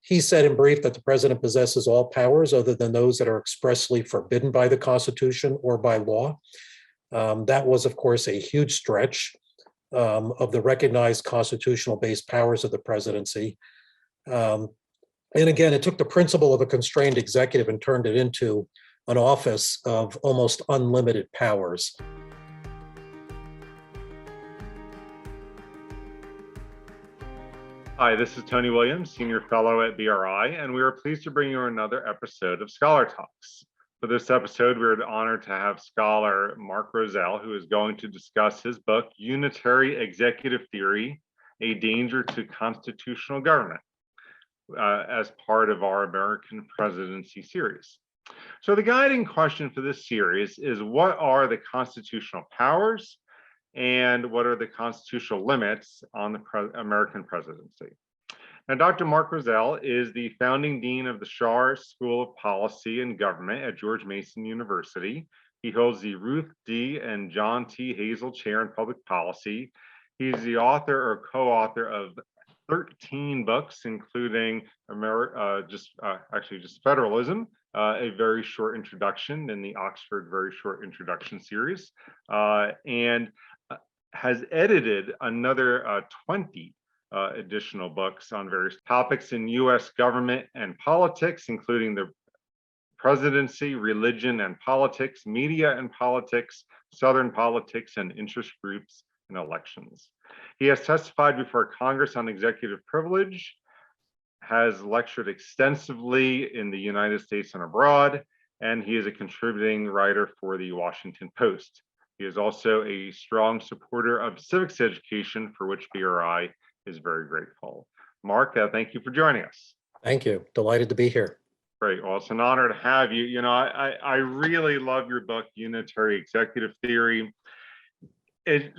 he said in brief that the president possesses all powers other than those that are expressly forbidden by the Constitution or by law. That was, of course, a huge stretch of the recognized constitutional-based powers of the presidency. And again, it took the principle of a constrained executive and turned it into an office of almost unlimited powers. Hi, this is Tony Williams, Senior Fellow at BRI, and we are pleased to bring you another episode of Scholar Talks. For this episode, we're honored to have scholar Mark Rozell, who is going to discuss his book, Unitary Executive Theory, A Danger to Constitutional Government, as part of our American Presidency series. So the guiding question for this series is, what are the constitutional powers and what are the constitutional limits on the American presidency? Now, Dr. Mark Rozell is the founding dean of the Schar School of Policy and Government at George Mason University. He holds the Ruth D. and John T. Hazel Chair in Public Policy. He's the author or co-author of 13 books, including just Federalism, a very short introduction in the Oxford Very Short Introduction series, and has edited another 20 additional books on various topics in U.S. government and politics, including the presidency, religion and politics, media and politics, Southern politics, and interest groups and elections. He has testified before Congress on executive privilege, has lectured extensively in the United States and abroad, and he is a contributing writer for the Washington Post. He is also a strong supporter of civics education, for which BRI is very grateful. Mark, thank you for joining us. Thank you. Delighted to be here. Great. Well, it's an honor to have you. You know, I really love your book, Unitary Executive Theory.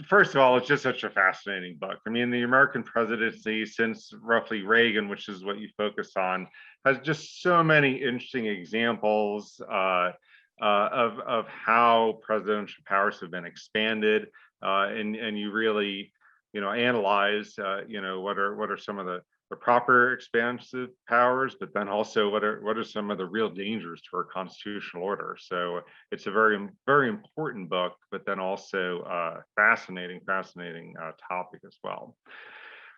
First of all, it's just such a fascinating book. I mean, the American presidency since roughly Reagan, which is what you focus on, has just so many interesting examples of how presidential powers have been expanded, and you really, analyze, what are some of the proper expansive powers, but then also what are some of the real dangers to our constitutional order. So it's a very, very important book, but then also fascinating topic as well.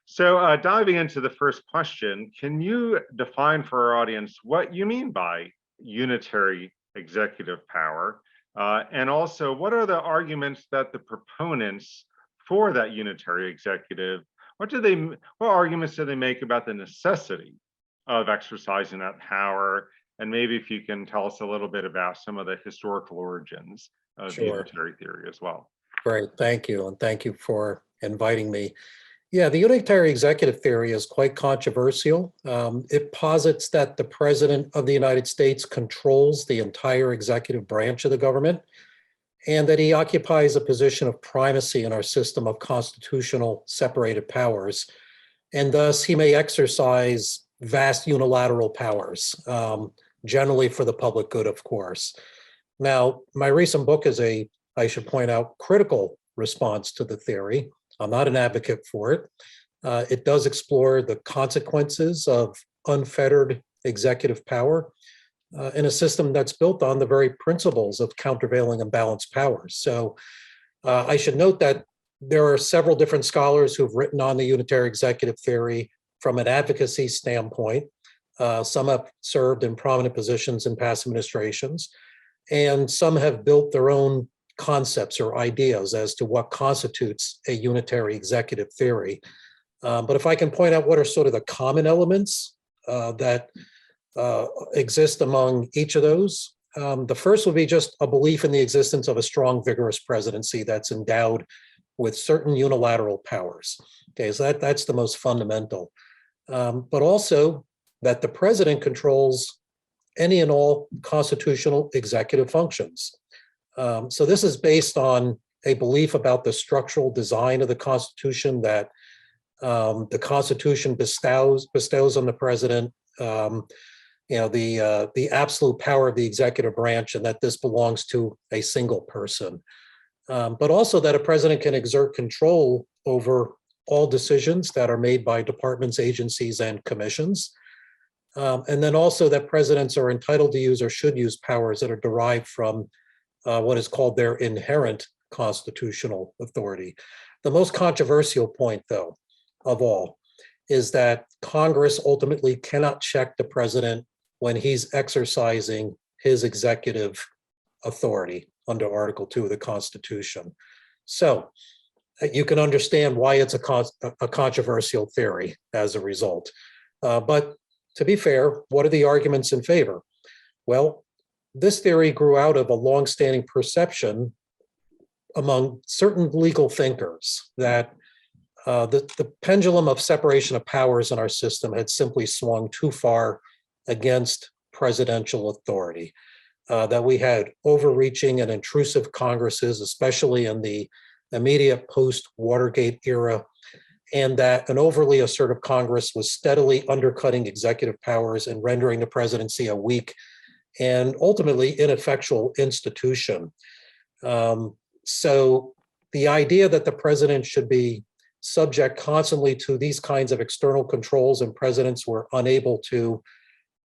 So diving into the first question, can you define for our audience what you mean by unitary executive power? And also, what are the arguments that the proponents for that unitary executive, what arguments do they make about the necessity of exercising that power? And maybe if you can tell us a little bit about some of the historical origins of unitary theory as well. Great, thank you. And thank you for inviting me. Yeah, the unitary executive theory is quite controversial. It posits that the President of the United States controls the entire executive branch of the government, and that he occupies a position of primacy in our system of constitutional separated powers. And thus he may exercise vast unilateral powers, generally for the public good, of course. Now, my recent book is I should point out, critical response to the theory. I'm not an advocate for it. It does explore the consequences of unfettered executive power in a system that's built on the very principles of countervailing and balanced powers. So I should note that there are several different scholars who've written on the unitary executive theory from an advocacy standpoint. Some have served in prominent positions in past administrations, and some have built their own concepts or ideas as to what constitutes a unitary executive theory. But if I can point out what are sort of the common elements that exist among each of those. The first would be just a belief in the existence of a strong, vigorous presidency that's endowed with certain unilateral powers. Okay, so that's the most fundamental. But also that the president controls any and all constitutional executive functions. So this is based on a belief about the structural design of the Constitution, that the Constitution bestows on the president the absolute power of the executive branch, and that this belongs to a single person. But also that a president can exert control over all decisions that are made by departments, agencies, and commissions. And then also that presidents are entitled to use or should use powers that are derived from what is called their inherent constitutional authority. The most controversial point, though, of all, is that Congress ultimately cannot check the president when he's exercising his executive authority under Article 2 of the Constitution. So you can understand why it's a controversial theory as a result. But to be fair, what are the arguments in favor? Well, this theory grew out of a longstanding perception among certain legal thinkers that the pendulum of separation of powers in our system had simply swung too far against presidential authority, that we had overreaching and intrusive Congresses, especially in the immediate post-Watergate era, and that an overly assertive Congress was steadily undercutting executive powers and rendering the presidency a weak and ultimately ineffectual institution. So the idea that the president should be subject constantly to these kinds of external controls and presidents were unable to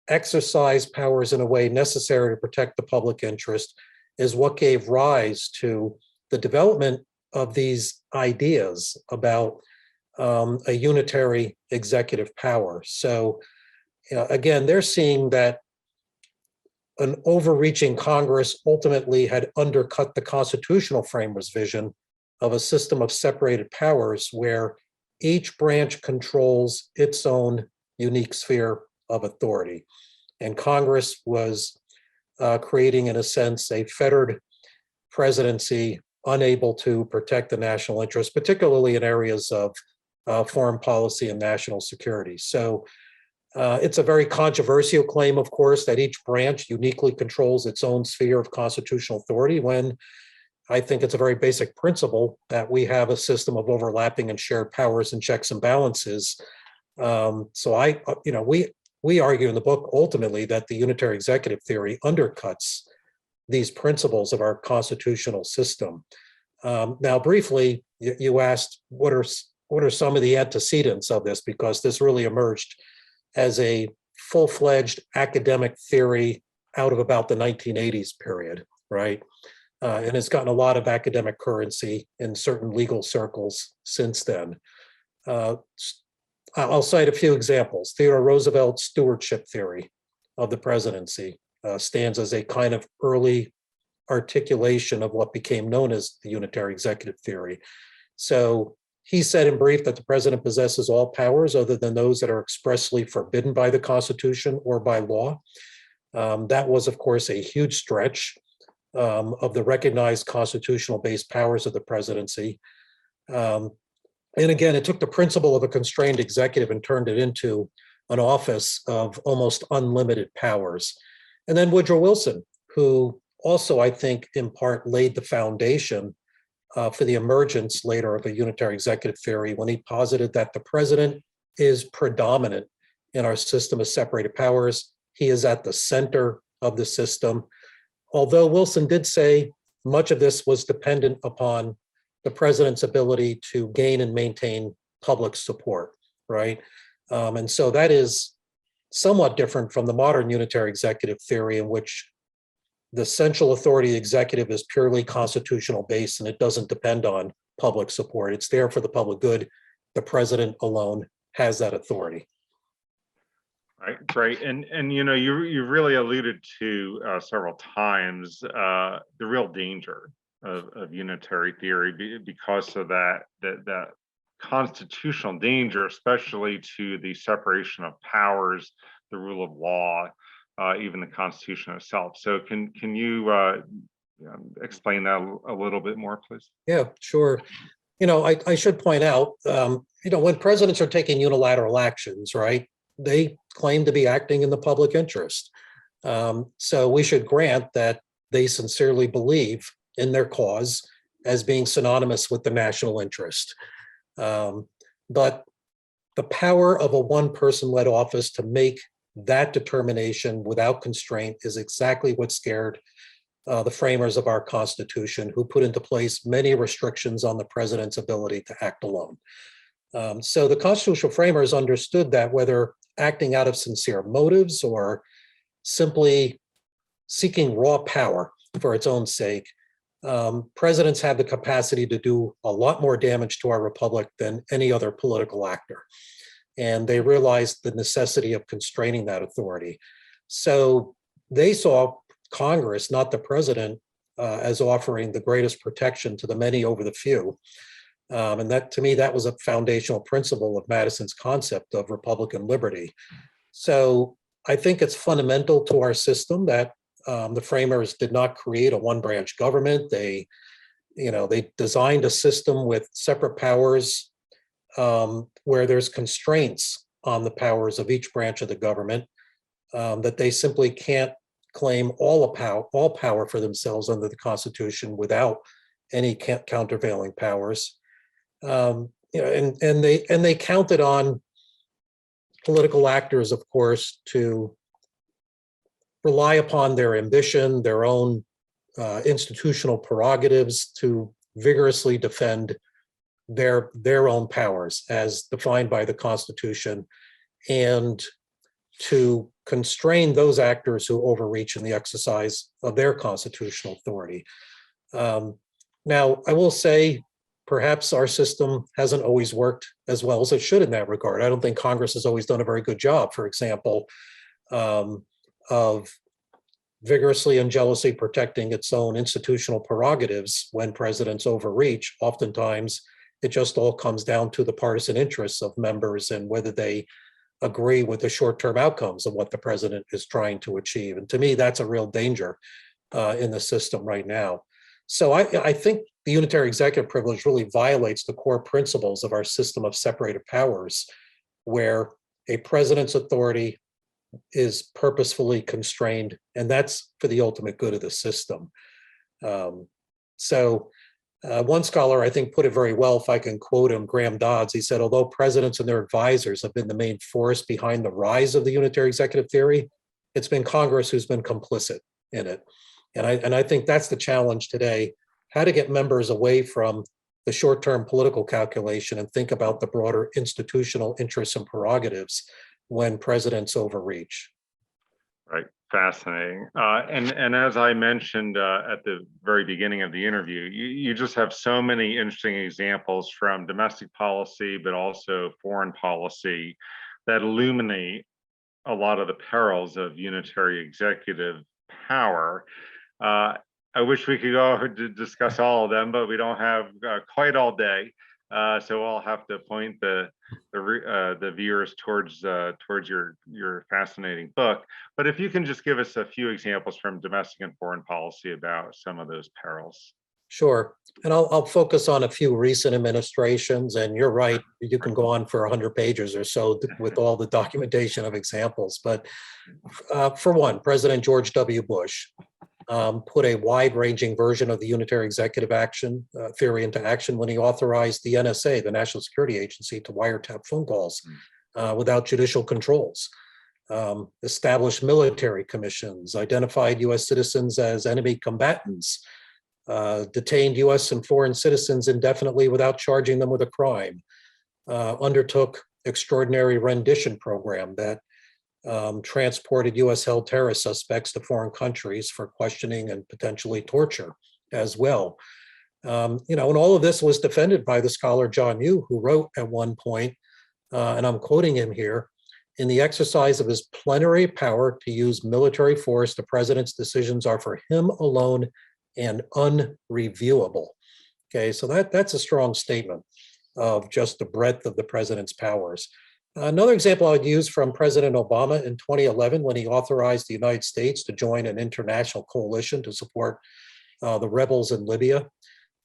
exercise powers in a way necessary to protect the public interest is what gave rise to the development of these ideas about a unitary executive power. So again, they're seeing that an overreaching Congress ultimately had undercut the constitutional framework's vision of a system of separated powers where each branch controls its own unique sphere of authority. And Congress was creating, in a sense, a fettered presidency unable to protect the national interest, particularly in areas of foreign policy and national security. So it's a very controversial claim, of course, that each branch uniquely controls its own sphere of constitutional authority, when I think it's a very basic principle that we have a system of overlapping and shared powers and checks and balances. We argue in the book ultimately that the unitary executive theory undercuts these principles of our constitutional system. Now, briefly, you asked what are some of the antecedents of this, because this really emerged as a full-fledged academic theory out of about the 1980s period, right? And it's gotten a lot of academic currency in certain legal circles since then. I'll cite a few examples. Theodore Roosevelt's stewardship theory of the presidency stands as a kind of early articulation of what became known as the unitary executive theory. So he said in brief that the president possesses all powers other than those that are expressly forbidden by the Constitution or by law. That was, of course, a huge stretch of the recognized constitutional-based powers of the presidency. And again, it took the principle of a constrained executive and turned it into an office of almost unlimited powers. And then Woodrow Wilson, who also, I think, in part laid the foundation for the emergence later of a unitary executive theory when he posited that the president is predominant in our system of separated powers. He is at the center of the system. Although Wilson did say much of this was dependent upon the president's ability to gain and maintain public support, right? And so that is somewhat different from the modern unitary executive theory, in which the central authority executive is purely constitutional based and it doesn't depend on public support. It's there for the public good. The president alone has that authority. Right. And you know, you really alluded to several times the real danger of unitary theory because of that constitutional danger, especially to the separation of powers, the rule of law, even the Constitution itself. So can you explain that a little bit more, please? Yeah, sure. You know, I should point out, when presidents are taking unilateral actions, right, they claim to be acting in the public interest. So we should grant that they sincerely believe in their cause as being synonymous with the national interest. But the power of a one-person-led office to make that determination without constraint is exactly what scared the framers of our Constitution, who put into place many restrictions on the president's ability to act alone. So the constitutional framers understood that whether acting out of sincere motives or simply seeking raw power for its own sake. Presidents have the capacity to do a lot more damage to our republic than any other political actor. And they realized the necessity of constraining that authority. So they saw Congress, not the president, as offering the greatest protection to the many over the few. And that, to me, that was a foundational principle of Madison's concept of Republican liberty. So I think it's fundamental to our system that the framers did not create a one-branch government. They designed a system with separate powers where there's constraints on the powers of each branch of the government, that they simply can't claim all power for themselves under the Constitution without any countervailing powers. And they counted on political actors, of course, to rely upon their ambition, their own institutional prerogatives to vigorously defend their own powers as defined by the Constitution, and to constrain those actors who overreach in the exercise of their constitutional authority. Now, I will say, perhaps our system hasn't always worked as well as it should in that regard. I don't think Congress has always done a very good job, for example, of vigorously and jealously protecting its own institutional prerogatives when presidents overreach. Oftentimes, it just all comes down to the partisan interests of members and whether they agree with the short-term outcomes of what the president is trying to achieve. And to me, that's a real danger in the system right now. So I think the unitary executive privilege really violates the core principles of our system of separated powers, where a president's authority is purposefully constrained, and that's for the ultimate good of the system. One scholar, I think, put it very well, if I can quote him, Graham Dodds. He said, although presidents and their advisors have been the main force behind the rise of the unitary executive theory, it's been Congress who's been complicit in it. And I think that's the challenge today, how to get members away from the short-term political calculation and think about the broader institutional interests and prerogatives when presidents overreach. Right, fascinating. And as I mentioned at the very beginning of the interview, you just have so many interesting examples from domestic policy, but also foreign policy, that illuminate a lot of the perils of unitary executive power. I wish we could go to discuss all of them, but we don't have quite all day. So I'll have to point the viewers towards your fascinating book. But if you can just give us a few examples from domestic and foreign policy about some of those perils. Sure. And I'll focus on a few recent administrations. And you're right, you can go on for 100 pages or so with all the documentation of examples. But for one, President George W. Bush put a wide-ranging version of the unitary executive action theory into action when he authorized the NSA, the National Security Agency, to wiretap phone calls without judicial controls, established military commissions, identified U.S. citizens as enemy combatants, detained U.S. and foreign citizens indefinitely without charging them with a crime, undertook extraordinary rendition program that transported U.S. held terrorist suspects to foreign countries for questioning and potentially torture as well. And all of this was defended by the scholar John Yoo, who wrote at one point, and I'm quoting him here, in the exercise of his plenary power to use military force, the president's decisions are for him alone and unreviewable. Okay, so that's a strong statement of just the breadth of the president's powers. Another example I would use from President Obama in 2011, when he authorized the United States to join an international coalition to support the rebels in Libya.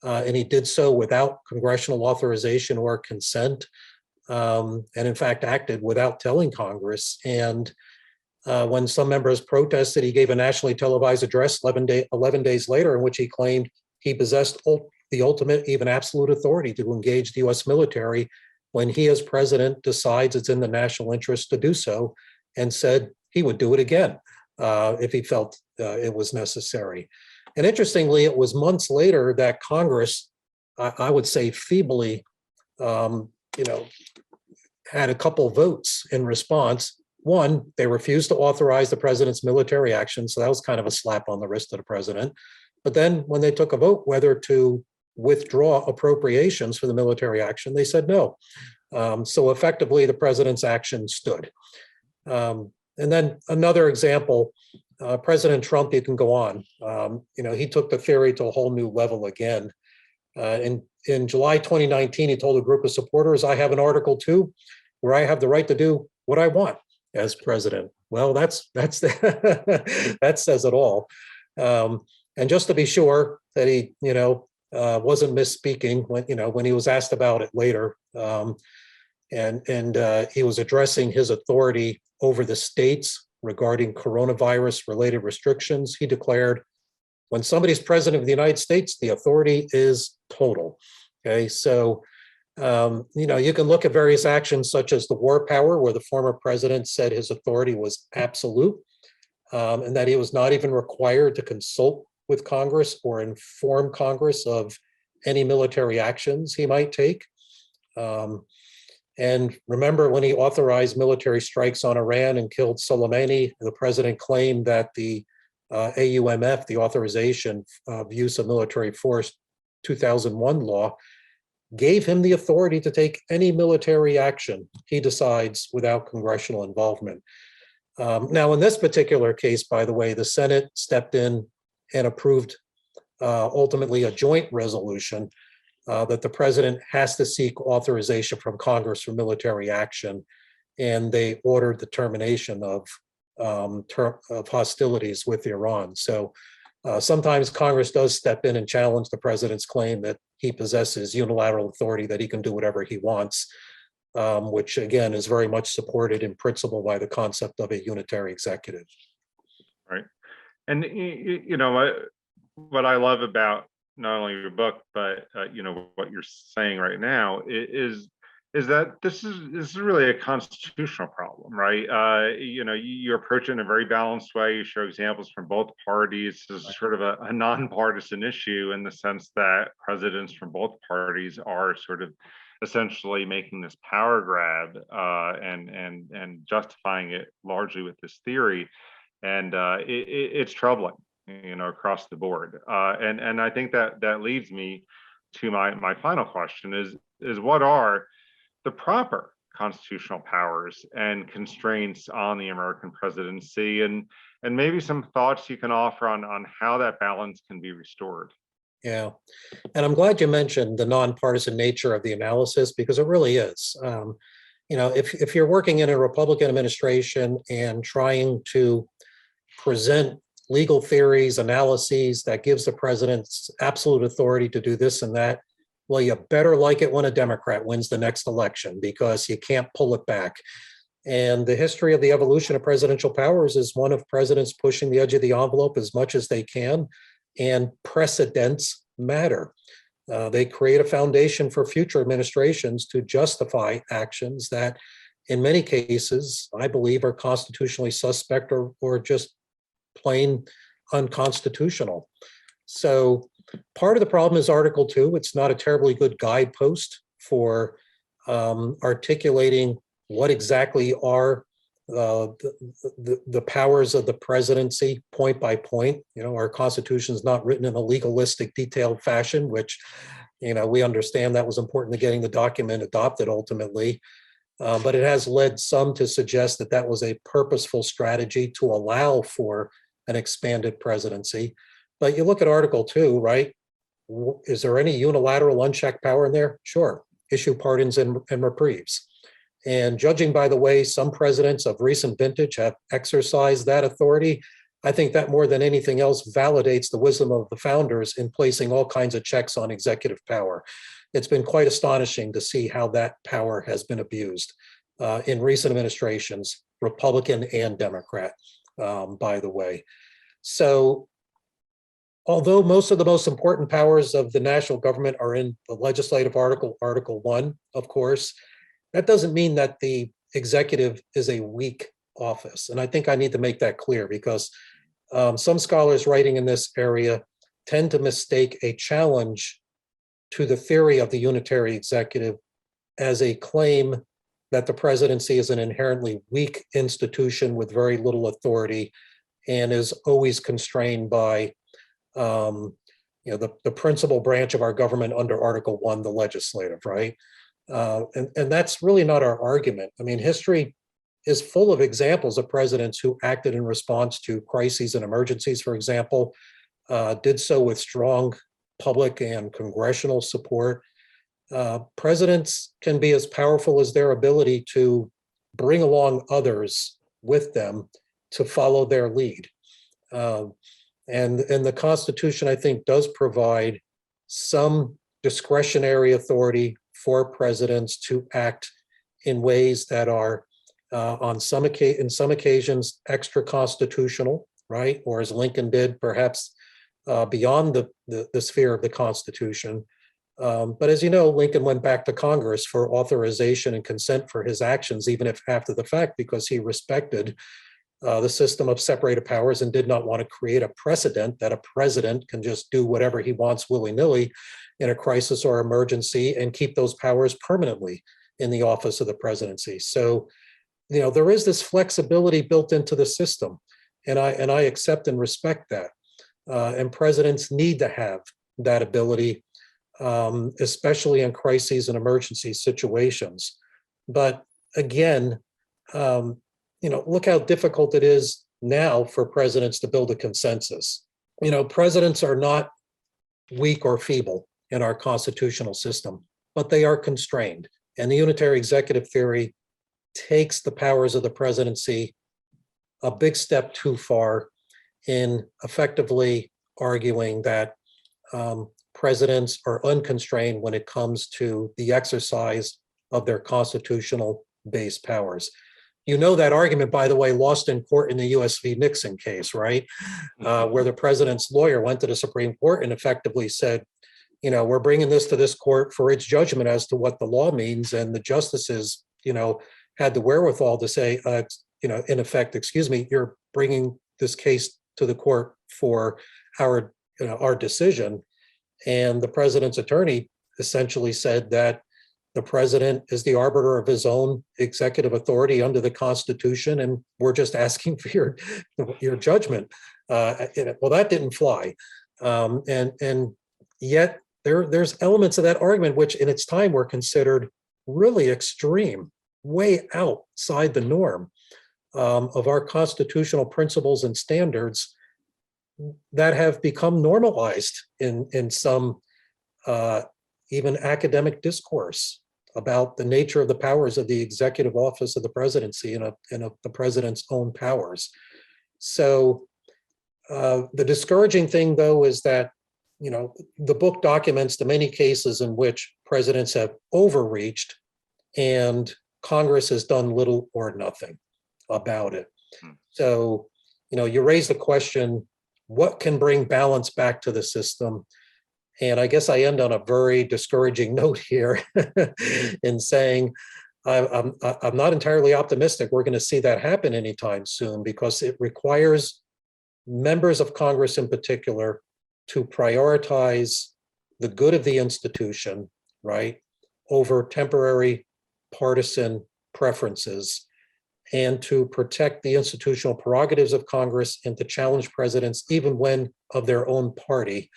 And he did so without congressional authorization or consent, and in fact acted without telling Congress. And when some members protested, he gave a nationally televised address 11 days later in which he claimed he possessed the ultimate, even absolute authority to engage the US military when he as president decides it's in the national interest to do so, and said he would do it again if he felt it was necessary. And interestingly, it was months later that Congress, I would say feebly, had a couple votes in response, One, they refused to authorize the president's military action. So that was kind of a slap on the wrist to the president. But then when they took a vote whether to withdraw appropriations for the military action, they said no. So effectively, the president's action stood. And then another example, President Trump, you can go on. He took the theory to a whole new level again. In July 2019, he told a group of supporters, I have an Article 2 where I have the right to do what I want as president. Well, that says it all. And just to be sure that he, wasn't misspeaking when he was asked about it later, and he was addressing his authority over the states regarding coronavirus-related restrictions. He declared, when somebody's president of the United States, the authority is total. Okay, so you can look at various actions such as the war power, where the former president said his authority was absolute, and that he was not even required to consult with Congress or inform Congress of any military actions he might take. And remember, when he authorized military strikes on Iran and killed Soleimani, the president claimed that the AUMF, the Authorization of Use of Military Force 2001 law, gave him the authority to take any military action he decides without congressional involvement. Now, in this particular case, by the way, the Senate stepped in and approved ultimately a joint resolution that the president has to seek authorization from Congress for military action, and they ordered the termination of hostilities with Iran. So sometimes Congress does step in and challenge the president's claim that he possesses unilateral authority, that he can do whatever he wants, which again is very much supported in principle by the concept of a unitary executive. Right. And what I love about not only your book, but what you're saying right now is that this is really a constitutional problem, right? You approach it in a very balanced way. You show examples from both parties. This is sort of a nonpartisan issue in the sense that presidents from both parties are sort of essentially making this power grab and justifying it largely with this theory, and it's troubling, across the board. And I think that leads me to my final question: is what are the proper constitutional powers and constraints on the American presidency, and maybe some thoughts you can offer on how that balance can be restored? Yeah, and I'm glad you mentioned the nonpartisan nature of the analysis, because it really is. If you're working in a Republican administration and trying to present legal theories, analyses that gives the president absolute authority to do this and that, well, you better like it when a Democrat wins the next election, because you can't pull it back. And the history of the evolution of presidential powers is one of presidents pushing the edge of the envelope as much as they can, and precedents matter. They create a foundation for future administrations to justify actions that, in many cases, I believe are constitutionally suspect or just plain unconstitutional. So part of the problem is Article 2. It's not a terribly good guidepost for articulating what exactly are the powers of the presidency point by point. Our Constitution is not written in a legalistic, detailed fashion, which, we understand that was important to getting the document adopted ultimately. But it has led some to suggest that that was a purposeful strategy to allow for an expanded presidency. But you look at Article 2, right? Is there any unilateral unchecked power in there? Sure. Issue pardons and reprieves. And judging by the way some presidents of recent vintage have exercised that authority, I think that more than anything else validates the wisdom of the founders in placing all kinds of checks on executive power. It's been quite astonishing to see how that power has been abused in recent administrations, Republican and Democrat, by the way. So although most of the most important powers of the national government are in the legislative article, Article 1, of course, that doesn't mean that the executive is a weak office. And I think I need to make that clear, because some scholars writing in this area tend to mistake a challenge to the theory of the unitary executive as a claim that the presidency is an inherently weak institution with very little authority and is always constrained by the principal branch of our government under Article 1, the legislative, right? And that's really not our argument. I mean, history is full of examples of presidents who acted in response to crises and emergencies, for example, did so with strong public and congressional support. Presidents can be as powerful as their ability to bring along others with them to follow their lead. And the Constitution, I think, does provide some discretionary authority for presidents to act in ways that are, in some occasions, extra constitutional, right? Or as Lincoln did, perhaps beyond the sphere of the Constitution. But as you know, Lincoln went back to Congress for authorization and consent for his actions, even if after the fact, because he respected the system of separated powers and did not want to create a precedent that a president can just do whatever he wants willy-nilly in a crisis or emergency and keep those powers permanently in the office of the presidency. So, there is this flexibility built into the system, and I accept and respect that. And presidents need to have that ability, especially in crises and emergency situations. But again, look how difficult it is now for presidents to build a consensus. Presidents are not weak or feeble in our constitutional system, but they are constrained. And the Unitary Executive Theory takes the powers of the presidency a big step too far in effectively arguing that presidents are unconstrained when it comes to the exercise of their constitutional-based powers. That argument, by the way, lost in court in the U.S. v. Nixon case, right? Where the president's lawyer went to the Supreme Court and effectively said, we're bringing this to this court for its judgment as to what the law means. And the justices, had the wherewithal to say, in effect, excuse me, you're bringing this case to the court for our decision. And the president's attorney essentially said that the president is the arbiter of his own executive authority under the Constitution, and we're just asking for your judgment. Well, that didn't fly, and yet there's elements of that argument which, in its time, were considered really extreme, way outside the norm of our constitutional principles and standards that have become normalized in some even academic discourse about the nature of the powers of the executive office of the presidency and of the president's own powers. So the discouraging thing, though, is that, the book documents the many cases in which presidents have overreached and Congress has done little or nothing about it. So, you raise the question, what can bring balance back to the system? And I guess I end on a very discouraging note here in saying I'm not entirely optimistic we're going to see that happen anytime soon, because it requires members of Congress in particular to prioritize the good of the institution, right, over temporary partisan preferences, and to protect the institutional prerogatives of Congress and to challenge presidents, even when of their own party,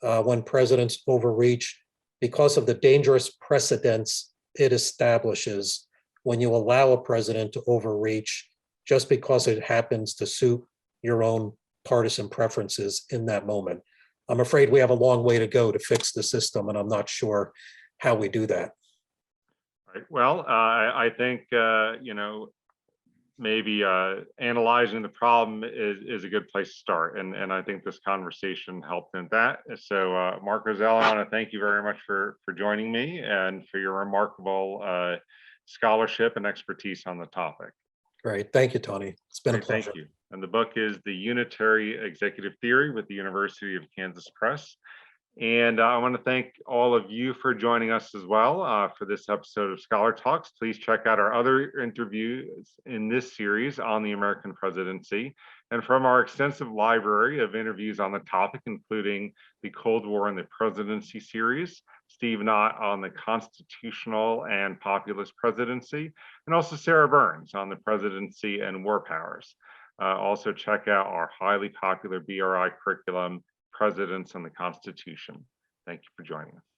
when presidents overreach, because of the dangerous precedents it establishes when you allow a president to overreach just because it happens to suit your own partisan preferences in that moment. I'm afraid we have a long way to go to fix the system, and I'm not sure how we do that. Right. Well, I think, maybe analyzing the problem is a good place to start. And I think this conversation helped in that. So Mark Rozell, I want to thank you very much for joining me and for your remarkable scholarship and expertise on the topic. Great. Thank you, Tony. It's been a pleasure. Thank you. And the book is The Unitary Executive Theory with the University of Kansas Press. And I want to thank all of you for joining us as well for this episode of Scholar Talks. Please check out our other interviews in this series on the American presidency, and from our extensive library of interviews on the topic, including the Cold War and the Presidency series, Steve Knott on the constitutional and populist presidency, and also Sarah Burns on the presidency and war powers. Also check out our highly popular BRI curriculum, Presidents and the Constitution. Thank you for joining us.